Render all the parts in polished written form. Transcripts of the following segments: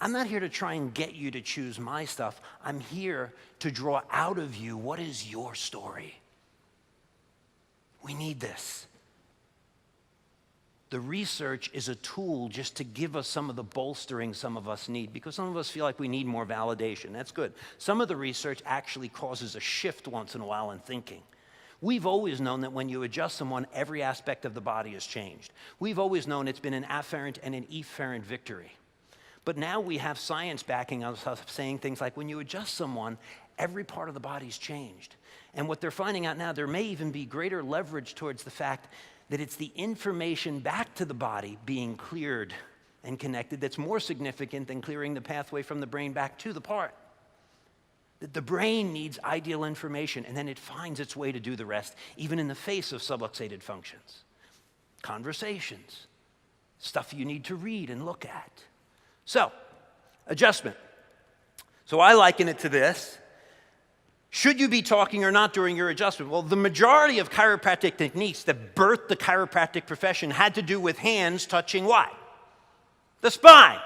I'm not here to try and get you to choose my stuff. I'm here to draw out of you what is your story. We need this. The research is a tool just to give us some of the bolstering some of us need, because some of us feel like we need more validation. That's good. Some of the research actually causes a shift once in a while in thinking. We've always known that when you adjust someone, every aspect of the body is changed. We've always known it's been an afferent and an efferent victory. But now we have science backing us up, saying things like when you adjust someone, every part of the body's changed. And what they're finding out now, there may even be greater leverage towards the fact that it's the information back to the body being cleared and connected that's more significant than clearing the pathway from the brain back to the part. That the brain needs ideal information, and then it finds its way to do the rest, even in the face of subluxated functions. Conversations, stuff you need to read and look at. So, adjustment. So I liken it to this. Should you be talking or not during your adjustment? Well, the majority of chiropractic techniques that birthed the chiropractic profession had to do with hands touching what? The spine.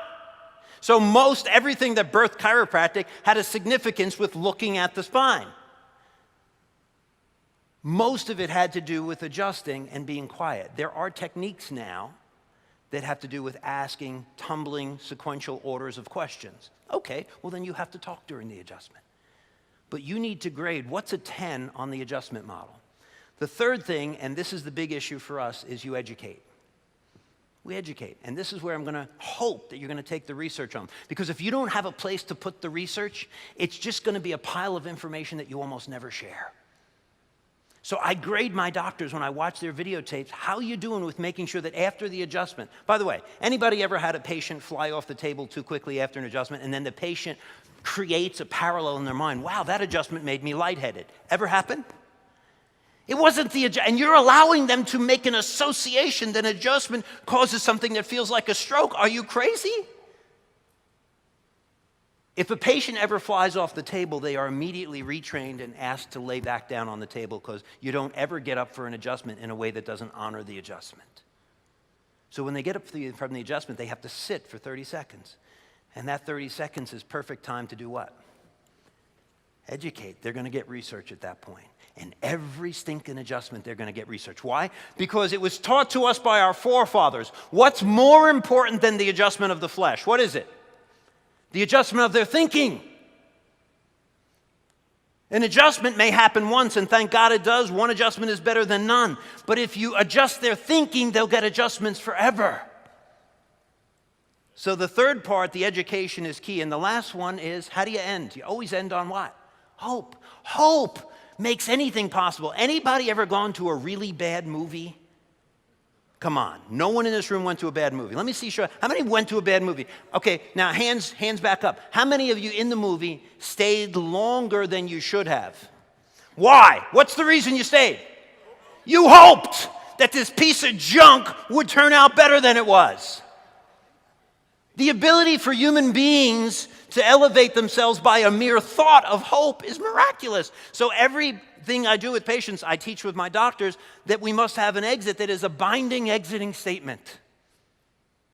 So most everything that birthed chiropractic had a significance with looking at the spine. Most of it had to do with adjusting and being quiet. There are techniques now that have to do with asking tumbling sequential orders of questions. Okay, well then you have to talk during the adjustment. But you need to grade what's a 10 on the adjustment model. The third thing, and this is the big issue for us, is you educate. We educate. And this is where I'm going to hope that you're going to take the research on. Because if you don't have a place to put the research, it's just going to be a pile of information that you almost never share. So I grade my doctors when I watch their videotapes. How are you doing with making sure that after the adjustment? By the way, anybody ever had a patient fly off the table too quickly after an adjustment, and then the patient creates a parallel in their mind? Wow, that adjustment made me lightheaded. Ever happen? It wasn't the adjustment, and you're allowing them to make an association that adjustment causes something that feels like a stroke. Are you crazy? If a patient ever flies off the table, they are immediately retrained and asked to lay back down on the table, because you don't ever get up for an adjustment in a way that doesn't honor the adjustment. So when they get up from the adjustment, they have to sit for 30 seconds. And that 30 seconds is perfect time to do what? Educate. They're going to get research at that point. And every stinking adjustment, they're going to get research. Why? Because it was taught to us by our forefathers. What's more important than the adjustment of the flesh? What is it? The adjustment of their thinking. An adjustment may happen once, and thank God it does. One adjustment is better than none. But if you adjust their thinking, they'll get adjustments forever. So the third part, the education, is key. And the last one is, how do you end? You always end on what? Hope. Hope makes anything possible. Anybody ever gone to a really bad movie? Come on. No one in this room went to a bad movie. Let me see. Sure. How many went to a bad movie? Okay, now hands back up. How many of you in the movie stayed longer than you should have? Why? What's the reason you stayed? You hoped that this piece of junk would turn out better than it was. The ability for human beings to elevate themselves by a mere thought of hope is miraculous. So everything I do with patients, I teach with my doctors that we must have an exit that is a binding exiting statement.